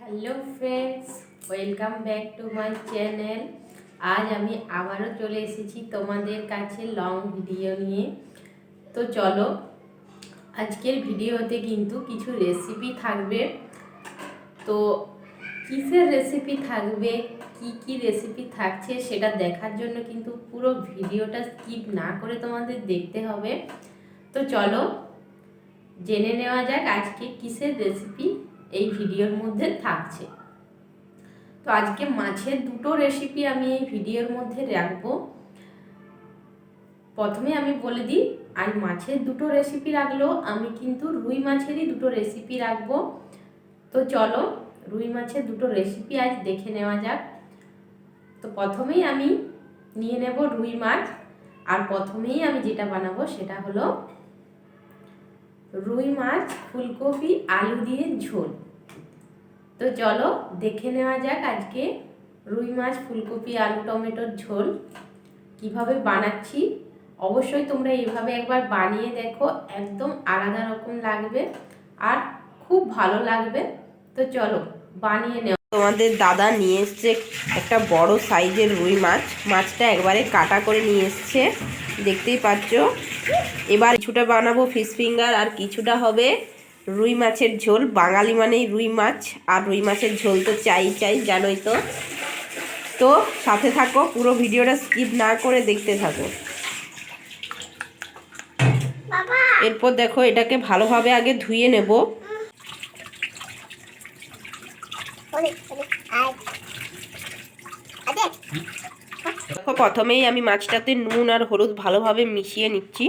Hello friends, welcome back to my channel. আজ আমি আবারও চলে এসেছি তোমাদের কাছে লং ভিডিও নিয়ে। তো চলো, আজকের ভিডিওতে কিন্তু কিছু রেসিপি থাকবে। তো কিসের রেসিপি থাকবে, কি রেসিপি থাকছে সেটা দেখার জন্য কিন্তু পুরো ভিডিওটা স্কিপ না করে তোমাদের দেখতে হবে। তো চলো জেনে নেওয়া যাক আজকে কিসের রেসিপি এই ভিডিওর মধ্যে থাকছে। তো আজকে মাছের দুটো রেসিপি আমি এই ভিডিওর মধ্যে রাখবো। প্রথমে আমি বলে দিই, আর মাছের দুটো রেসিপি রাখলেও আমি কিন্তু রুই মাছেরই দুটো রেসিপি রাখবো। তো চলো রুই মাছের দুটো রেসিপি আজ দেখে নেওয়া যাক। তো প্রথমেই আমি নিয়ে নেব রুই মাছ, আর প্রথমেই আমি যেটা বানাবো সেটা হলো রুই মাছ ফুলকপি আলু দিয়ে ঝোল। তো চলো দেখে নেওয়া যাক আজকে রুই মাছ ফুলকপি আলু টমেটোর ঝোল কিভাবে বানাচ্ছি। অবশ্যই তোমরা এইভাবে একবার বানিয়ে দেখো, একদম আলাদা রকম লাগবে আর খুব ভালো লাগবে। তো চলো বানিয়ে নেও। তোমাদের দাদা নিয়ে এসছে একটা বড় সাইজের রুই মাছ। মাছটা একবারে কাটা করে নিয়ে এসছে, দেখতেই পাচ্ছ। এবার কিছুটা বানাবো ফিশ ফিঙ্গার আর কিছুটা হবে রুই মাছের ঝোল। বাঙালি মানেই রুই মাছ, আর রুই মাছের ঝোল তো চাই জানোই তো। তো সাথে থাকো, পুরো ভিডিওটা স্কিপ না করে দেখতে থাকো। এরপর দেখো, এটাকে ভালোভাবে আগে ধুয়ে নেব। দেখো, প্রথমেই আমি মাছটাতে নুন আর হলুদ ভালোভাবে মিশিয়ে নিচ্ছি।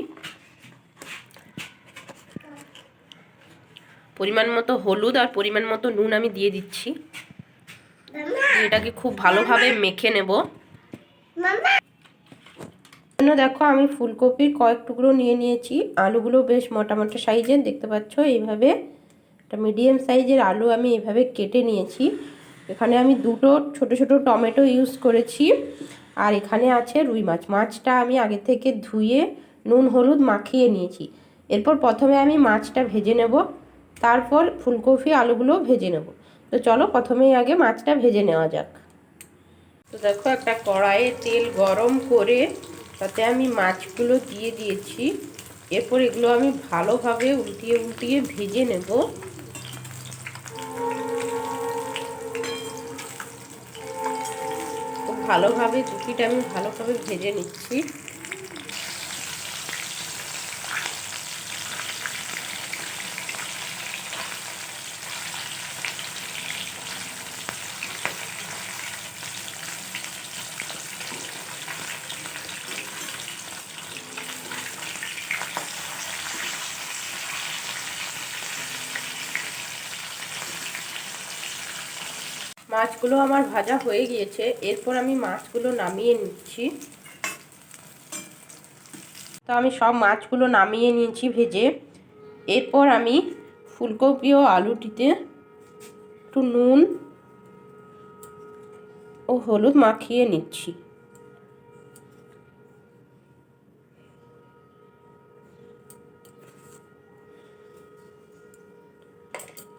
পরিমাণ মতো হলুদ আর পরিমাণ মতো নুন আমি দিয়ে দিচ্ছি। এটাকে খুব ভালোভাবে মেখে নেব। দেখো, আমি ফুলকপির কয়েক টুকরো নিয়ে নিয়েছি। আলুগুলো বেশ মোটা মোটা সাইজের, দেখতে পাচ্ছ। এইভাবে একটা মিডিয়াম সাইজের আলু আমি এইভাবে কেটে নিয়েছি। এখানে আমি দুটো ছোট ছোট টমেটো ইউজ করেছি, আর এখানে আছে রুই মাছ। মাছটা আমি আগে থেকে ধুয়ে নুন হলুদ মাখিয়ে নিয়েছি। এরপর প্রথমে আমি মাছটা ভেজে নেব, তারপর ফুলকপি আলুগুলো ভেজে নেব। তো চলো প্রথমেই আগে মাছটা ভেজে নেওয়া যাক। তো দেখো, একটা কড়াইয়ে তেল গরম করে তাতে আমি মাছগুলো দিয়ে দিয়েছি। এরপর এগুলো আমি ভালোভাবে উল্টিয়ে উল্টিয়ে ভেজে নেব। খুব ভালোভাবে দুটিটা আমি ভালোভাবে ভেজে নিচ্ছি। মাছগুলো আমার ভাজা হয়ে গিয়েছে। এরপর আমি মাছগুলো নামিয়ে নিচ্ছি। তো আমি সব মাছগুলো নামিয়ে নিয়েছি ভেজে। এরপর আমি ফুলকপি ও আলুটিতে একটু নুন ও হলুদ মাখিয়ে নিচ্ছি।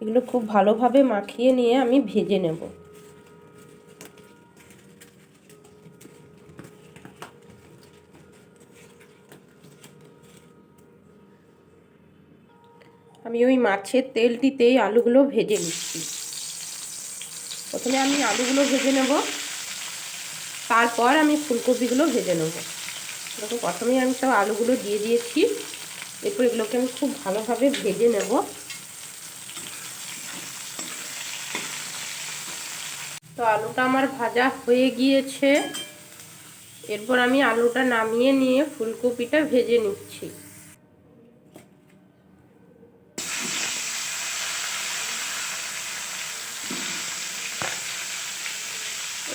এগুলো খুব ভালোভাবে মাখিয়ে নিয়ে আমি ভেজে নেব। আমি ওই মাছের তেলটিতেই আলুগুলো ভেজে নিচ্ছি। প্রথমে আমি আলুগুলো ভেজে নেব, তারপর আমি ফুলকপিগুলো ভেজে নেব। দেখো, প্রথমেই আমি সব আলুগুলো দিয়ে দিয়েছি। এরপর এগুলোকে আমি খুব ভালোভাবে ভেজে নেব। তো আলুটা আমার ভাজা হয়ে গিয়েছে। এরপর আমি আলুটা নামিয়ে নিয়ে ফুলকপিটা ভেজে নিচ্ছি।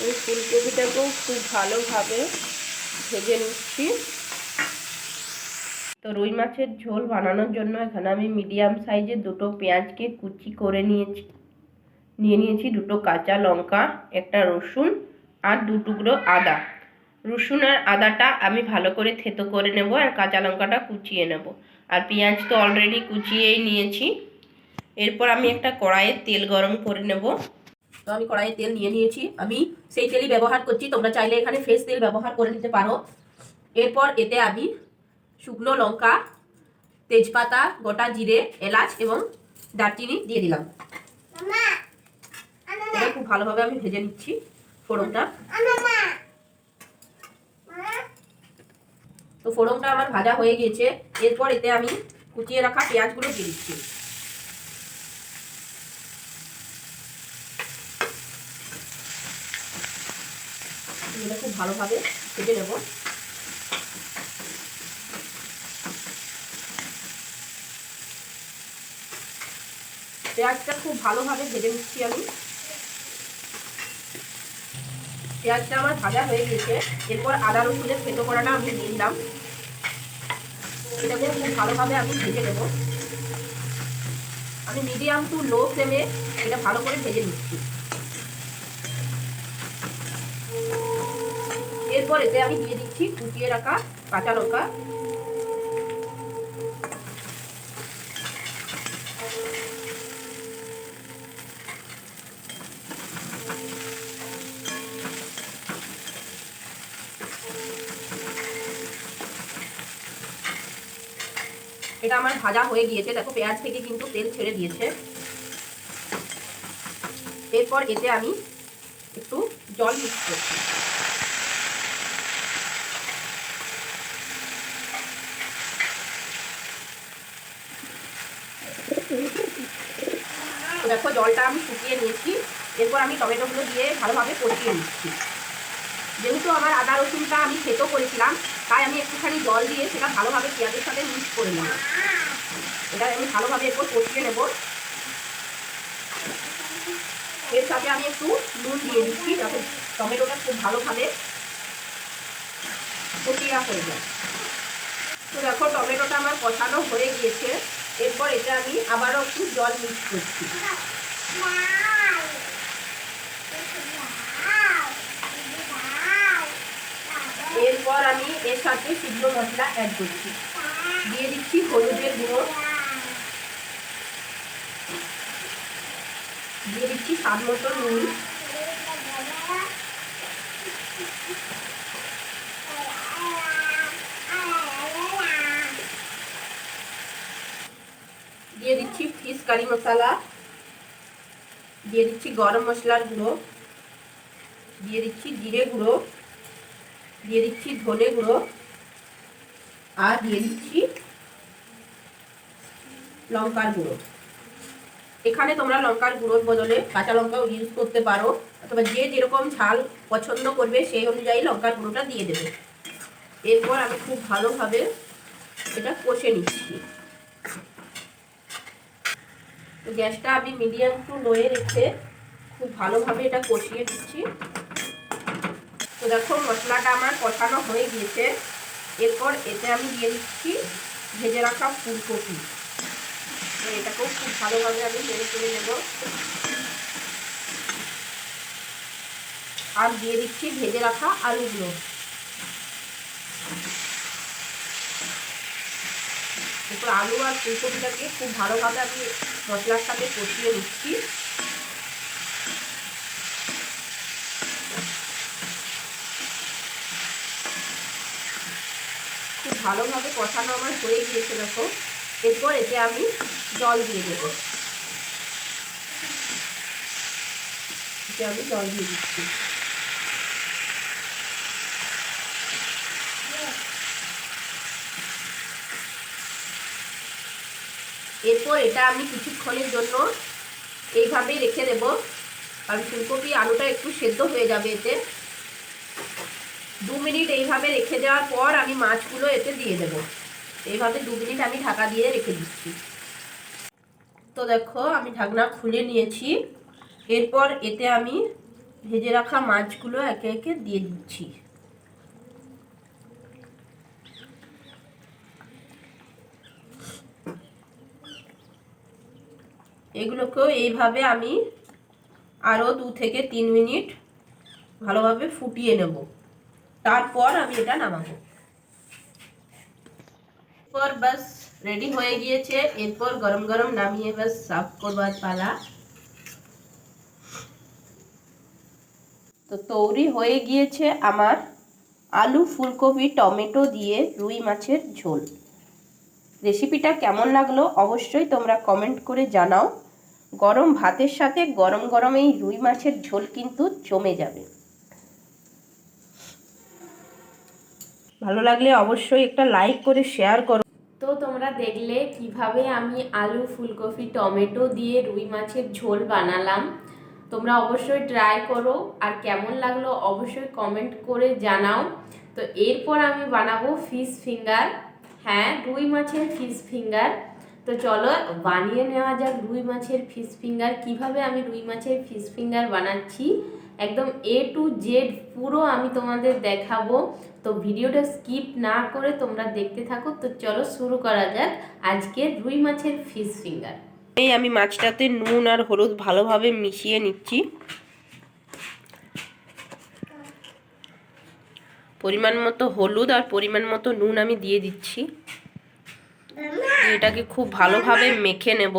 এই ফুলকপিটাকেও খুব ভালোভাবে ভেজে নিচ্ছি। তো রুই মাছের ঝোল বানানোর জন্য এখানে আমি মিডিয়াম সাইজের দুটো পেঁয়াজকে কুচি করে নিয়েছি, দুটো কাঁচা লঙ্কা, একটা রসুন আর দু টুকরো আদা। রসুন আর আদাটা আমি ভালো করে থেতো করে নেব, আর কাঁচা লঙ্কাটা কুচিয়ে নেব। আর পেঁয়াজ তো অলরেডি কুচিয়েই নিয়েছি। এরপর আমি একটা কড়াইয়ে তেল গরম করে নেব। তো আমি কড়াইয়ে তেল নিয়ে নিয়েছি, আমি সেই তেলই ব্যবহার করছি, তোমরা চাইলে এখানে ফ্রেশ তেল ব্যবহার করে নিতে পারো। এরপর এতে আমি শুকনো লঙ্কা, তেজপাতা, গোটা জিরে, এলাচ এবং দারচিনি দিয়ে দিলাম। এটা খুব ভালোভাবে আমি ভেজে নিচ্ছি ফোড়নটা। তো ফোড়নটা আমার ভাজা হয়ে গিয়েছে। এরপর এতে আমি কুচিয়ে রাখা পেঁয়াজগুলো দিয়ে দিচ্ছি। এটা খুব ভালোভাবে ভেজে নেব। পেঁয়াজটা খুব ভালোভাবে ভেজে নিচ্ছি আমি। পেঁয়াজটা আমার ভাজা হয়ে গেছে। এরপর আদা রসুনের থেতো করাটা আমি দিয়ে দিলাম। এটাকে খুব ভালোভাবে আমি ভেজে নেব। আমি মিডিয়াম টু লো ফ্লেমে এটা ভালো করে ভেজে নিচ্ছি। এরপর এতে আমি দিয়ে দিচ্ছি কুচিয়ে রাখা কাঁচা লঙ্কা। এটা আমার ভাজা হয়ে গিয়েছে, দেখো পেঁয়াজ থেকে কিন্তু তেল ছেড়ে দিয়েছে। এরপর এতে আমি একটু জল মিক্স করছি। তো দেখো জলটা আমি শুকিয়ে নিয়েছি। এরপর আমি টমেটোগুলো দিয়ে ভালোভাবে কষিয়ে নিচ্ছি। যেহেতু আমার আদা রসুনটা আমি থেতো করেছিলাম, তাই আমি একটুখানি জল দিয়ে সেটা ভালোভাবে পেঁয়াজের সাথে মিক্স করে নেব। এটা আমি ভালোভাবে এরপর কষিয়ে নেব। এর সাথে আমি একটু নুন দিয়ে দিচ্ছি যাতে টমেটোটা খুব ভালোভাবে কষিয়ে হয়ে যায়। তো দেখো টমেটোটা আমার কষানো হয়ে গিয়েছে। এরপর এটা আমি আবারও একটু জল মিক্স করছি। এরপর আমি এর সাথে শুকনো মশলা অ্যাড করছি। দিয়ে দিচ্ছি হলুদের গুঁড়ো, দিয়ে দিচ্ছি স্বাদ মতো নুন, দিয়ে দিচ্ছি ফিশ কারি মশলা, দিয়ে দিচ্ছি গরম মশলার গুঁড়ো, দিয়ে দিচ্ছি জিরে গুঁড়ো, দিয়ে দিচ্ছি ধনে গুঁড়ো, আর দিয়ে দিচ্ছি লঙ্কার গুঁড়ো। এখানে তোমরা লঙ্কার গুঁড়োর বদলে কাঁচা লঙ্কাও ইউজ করতে পারো, অথবা যে যেরকম ঝাল পছন্দ করবে সেই অনুযায়ী লঙ্কার গুঁড়োটা দিয়ে দেবে। এরপর আমি খুব ভালোভাবে এটা কষে নিচ্ছি। তো গ্যাসটা আমি মিডিয়াম টু লোয়ে রেখে খুব ভালোভাবে এটা কষিয়ে দিচ্ছি। তো দেখো মশলাটা আমার কষানো হয়ে গিয়েছে। এরপর এতে আমি দিয়ে দিচ্ছি ভেজে রাখা ফুলকপি। এটাকেও খুব ভালোভাবে আমি নেড়ে চেড়ে নেব। আর দিয়ে দিচ্ছি ভেজে রাখা আলুগুলো। এরপর আলু আর ফুলকপিটাকে খুব ভালোভাবে আমি মশলার সাথে কষিয়ে নিচ্ছি। খুব ভালোভাবে কষানো আমার হয়ে গিয়েছে দেখো। এরপর এতে আমি জল দিয়ে দেবো। আমি জল দিয়ে দিচ্ছি। এরপর এটা আমি কিছুক্ষণের জন্য এইভাবেই রেখে দেব, কারণ ফুলকপি আলুটা একটু সেদ্ধ হয়ে যাবে এতে। 2 মিনিট এইভাবে রেখে দেওয়ার পর আমি মাছগুলো এতে দিয়ে দেব। এইভাবে 2 মিনিট আমি ঢাকা দিয়ে রেখে দিচ্ছি। তো দেখো আমি ঢাকনা খুলে নিয়েছি। এরপর এতে আমি ভেজে রাখা মাছগুলো একে একে দিয়ে দিচ্ছি। এগুলোকেও এইভাবে আমি আরও 2 থেকে 3 মিনিট ভালোভাবে ফুটিয়ে নেব। তারপর আমি এটা নামাবো। এরপর বাস রেডি হয়ে গিয়েছে। এরপর গরম গরম নামিয়ে বাস সার্ভ করবার পালা। তো তৈরি হয়ে গিয়েছে আমার আলু ফুলকপি টমেটো দিয়ে রুই মাছের ঝোল। রেসিপিটা কেমন লাগলো অবশ্যই তোমরা কমেন্ট করে জানাও। গরম ভাতের সাথে গরম গরম এই রুই মাছের ঝোল কিন্তু জমে যাবে। ভালো লাগলে অবশ্যই একটা লাইক করে শেয়ার করো। তো তোমরা দেখলে কিভাবে আমি আলু ফুলকপি টমেটো দিয়ে রুই মাছের ঝোল বানালাম। তোমরা অবশ্যই ট্রাই করো, আর কেমন লাগলো অবশ্যই কমেন্ট করে জানাও। তো এরপর আমি বানাবো ফিশ ফিঙ্গার। হ্যাঁ, রুই মাছের ফিশ ফিঙ্গার। তো চলো বানিয়ে নেওয়া যাক রুই মাছের ফিশ ফিঙ্গার। কিভাবে আমি রুই মাছের ফিশ ফিঙ্গার বানাচ্ছি একদম A to Z পুরো আমি তোমাদের দেখাবো। তো ভিডিওটা স্কিপ না করে তোমরা দেখতে থাকো। তো চলো শুরু করা যাক আজকের রুই মাছের ফিশ ফিঙ্গার। আমি মাছটাতে নুন আর হলুদ ভালোভাবে মিশিয়ে নিচ্ছি। পরিমাণ মতো হলুদ আর পরিমাণ মতো নুন আমি দিয়ে দিচ্ছি। এটাকে খুব ভালোভাবে মেখে নেব।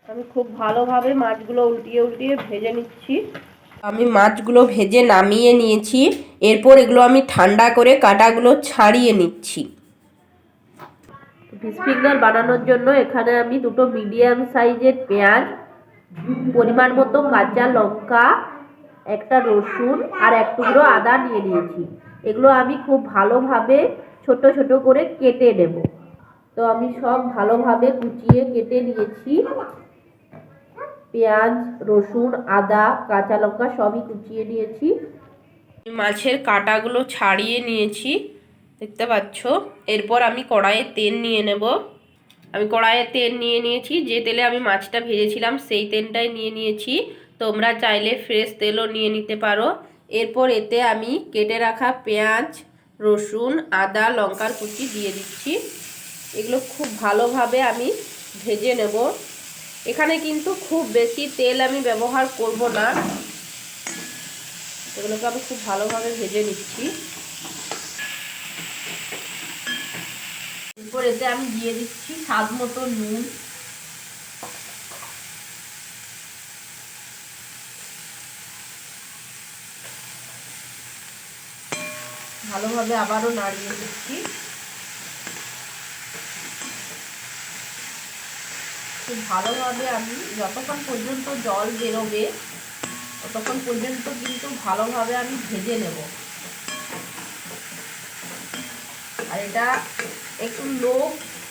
আমি খুব ভালোভাবে মাছগুলো উল্টিয়ে উল্টিয়ে ভেজে নিচ্ছি। আমি মাছগুলো ভেজে নামিয়ে নিয়েছি। এরপর এগুলো আমি ঠান্ডা করে কাঁটাগুলো ছাড়িয়ে নিচ্ছি। ফিশ ফিঙ্গার বানানোর জন্য এখানে আমি দুটো মিডিয়াম সাইজের পেঁয়াজ, পরিমাণ মতো কাঁচা লঙ্কা, একটা রসুন আর এক টুকরো আদা নিয়ে নিয়েছি। এগুলো আমি খুব ভালোভাবে ছোট ছোট করে কেটে নেব। তো আমি সব ভালোভাবে কুচিয়ে কেটে নিয়েছি। পেঁয়াজ, রসুন, আদা, কাঁচা লঙ্কা সবই কুচিয়ে নিয়েছি। মাছের কাঁটাগুলো ছাড়িয়ে নিয়েছি, দেখতে পাচ্ছ। এরপর আমি কড়াইয়ে তেল নিয়ে নেব। আমি কড়াইয়ে তেল নিয়ে নিয়েছি। যে তেলে আমি মাছটা ভেজেছিলাম সেই তেলটাই নিয়ে নিয়েছি। তোমরা চাইলে ফ্রেশ তেলও নিয়ে নিতে পারো। এরপর এতে আমি কেটে রাখা পেঁয়াজ, রসুন, আদা, লঙ্কার কুচি দিয়ে দিচ্ছি। এগুলো খুব ভালোভাবে আমি ভেজে নেব। এখানে কিন্তু খুব বেশি তেল আমি ব্যবহার করব না। এগুলোকে আমি খুব ভালোভাবে ভেজে নিচ্ছি। এরপর এতে আমি দিয়ে দিচ্ছি স্বাদ মতো নুন। ভালোভাবে আবারও নাড়িয়ে দিচ্ছি। খুব ভালোভাবে আমি যতক্ষণ পর্যন্ত জল বেরোবে ততক্ষণ পর্যন্ত কিন্তু ভালোভাবে আমি ভেজে নেব। আর এটা একটু লো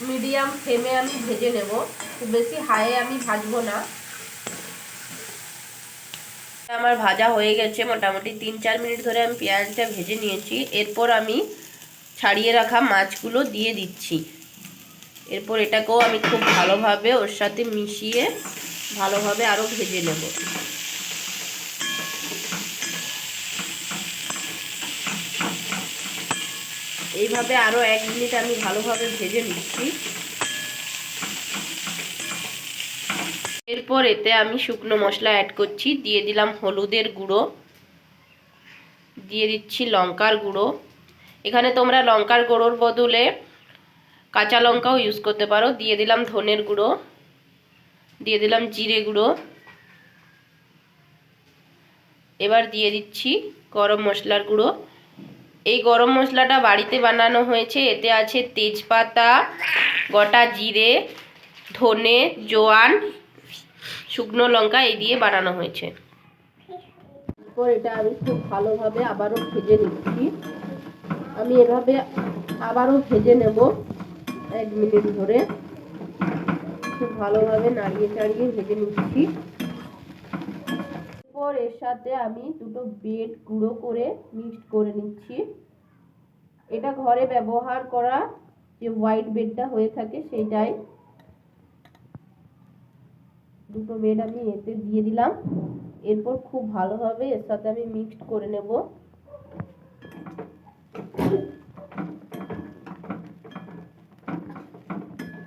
মিডিয়াম ফ্লেমে আমি ভেজে নেব, খুব বেশি হাইয়ে আমি ভাজবো না। আমার ভাজা হয়ে গেছে, মোটামুটি 3-4 মিনিট ধরে আমি পেঁয়াজটা ভেজে নিয়েছি। এরপর আমি ছাড়িয়ে রাখা মাছগুলো দিয়ে দিচ্ছি। এরপর এটাকেও আমি খুব ভালোভাবে ওর সাথে মিশিয়ে ভালোভাবে আরও ভেজে নেব। এইভাবে আরও 1 মিনিট আমি ভালোভাবে ভেজে নিচ্ছি। এরপর এতে আমি শুকনো মশলা অ্যাড করছি। দিয়ে দিলাম হলুদের গুঁড়ো, দিয়ে দিচ্ছি লঙ্কার গুঁড়ো। এখানে তোমরা লঙ্কার গুঁড়োর বদলে কাঁচা লঙ্কাও ইউজ করতে পারো। দিয়ে দিলাম ধনের গুঁড়ো, দিয়ে দিলাম জিরে গুঁড়ো। এবার দিয়ে দিচ্ছি গরম মশলার গুঁড়ো। এই গরম মশলাটা বাড়িতে বানানো হয়েছে। এতে আছে তেজপাতা, গোটা জিরে, ধনে, জোয়ান, শুকনো লঙ্কা এই দিয়ে বানানো হয়েছে। এরপর এটা আমি খুব ভালোভাবে আবারও ভেজে নিচ্ছি। আমি এভাবে আবারও ভেজে নেব 1 মিনিট ধরে। খুব ভালোভাবে নাড়িয়ে চাড়িয়ে ভেজে নিচ্ছি। এরপর এর সাথে আমি দুটো বিট গুঁড়ো করে মিক্সড করে নিচ্ছি। এটা ঘরে ব্যবহার করা যে হোয়াইট বেডটা হয়ে থাকে সেইটাই। দুটো বেড আমি এতে দিয়ে দিলাম। এরপর খুব ভালোভাবে এর সাথে আমি মিক্সড করে নেব।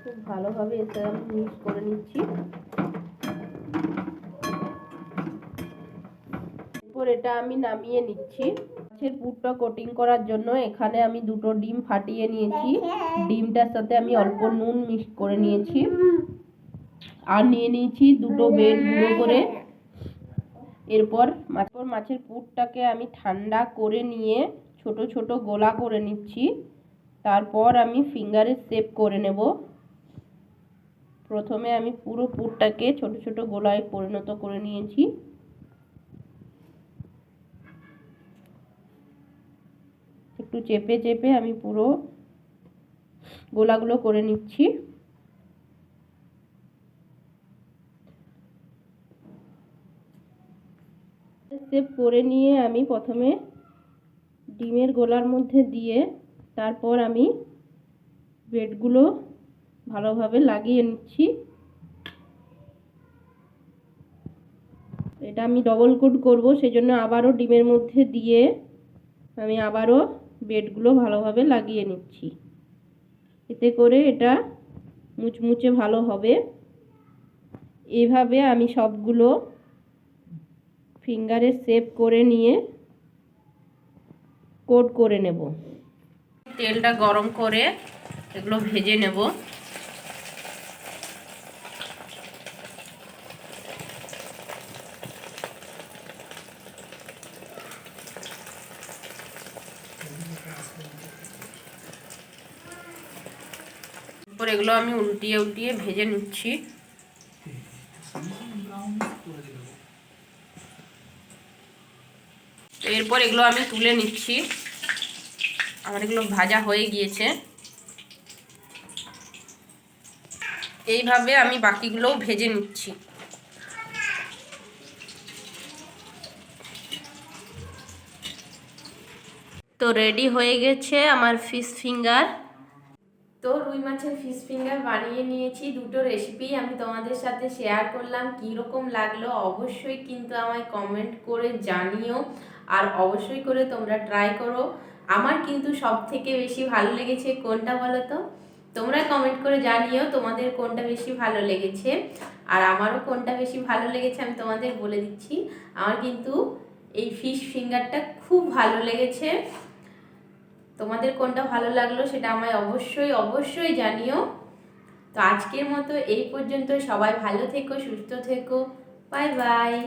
খুব ভালোভাবে এতে আমি মিক্স করে নিচ্ছি। এরপর এটা আমি নামিয়ে নিচ্ছি। মাছের পুরটা কোটিং করার জন্য এখানে আমি 2টো ডিম ফাটিয়ে নিয়েছি। ডিমটার সাথে আমি অল্প নুন মিক্স করে নিয়েছি, আর নিয়ে নিয়েছি 2টো বিট গুঁড়ো করে। এরপর মাছের পুরটাকে আমি ঠান্ডা করে নিয়ে ছোট ছোট গোলা করে নিচ্ছি। তারপর আমি ফিঙ্গারের শেপ করে নেব। প্রথমে আমি পুরো পুরটাকে ছোট ছোট গোলায় পরিণত করে নিয়েছি। একটু চেপে চেপে আমি পুরো গোলাগুলো করে নিচ্ছি। শেপ করে নিয়ে আমি প্রথমে ডিমের গোলার মধ্যে দিয়ে তারপর আমি ব্রেডগুলো ভালোভাবে লাগিয়ে নিচ্ছি। এটা আমি ডবল কোট করব, সেজন্য আবারও ডিমের মধ্যে দিয়ে আমি আবারও ব্রেডগুলো ভালোভাবে লাগিয়ে নিচ্ছি। এতে করে এটা মুচমুচে ভালো হবে। এইভাবে আমি সবগুলো ফিঙ্গারে শেপ করে নিয়ে কোট করে নেব। তেলটা গরম করে এগুলো ভেজে নেব। এরপর এগুলো আমি উল্টিয়ে উল্টিয়ে ভেজে নিচ্ছি। এরপর এগুলো আমি তুলে নিচ্ছি। আমার এগুলো ভাজা হয়ে গিয়েছে। এইভাবে আমি বাকিগুলোও ভেজে নিচ্ছি। তো রেডি হয়ে গেছে আমার ফিশ ফিঙ্গার। তো রুই মাছের ফিশ ফিঙ্গার বানিয়ে নিয়েছি। 2টো রেসিপি আমি তোমাদের সাথে শেয়ার করলাম। কীরকম লাগলো অবশ্যই কিন্তু আমায় কমেন্ট করে জানিও, আর অবশ্যই করে তোমরা ট্রাই করো। আমার কিন্তু সব থেকে বেশি ভালো লেগেছে কোনটা বলো তো? তোমরা কমেন্ট করে জানিও তোমাদের কোনটা বেশি ভালো লেগেছে। আর আমারও কোনটা বেশি ভালো লেগেছে আমি তোমাদের বলে দিচ্ছি। আমার কিন্তু এই ফিশ ফিঙ্গারটা খুব ভালো লেগেছে। তোমাদের কোনটা ভালো লাগলো সেটা আমায় অবশ্যই অবশ্যই জানিও। তো আজকের মতো এই পর্যন্ত। সবাই ভালো থেকো, সুস্থ থেকো। Bye bye.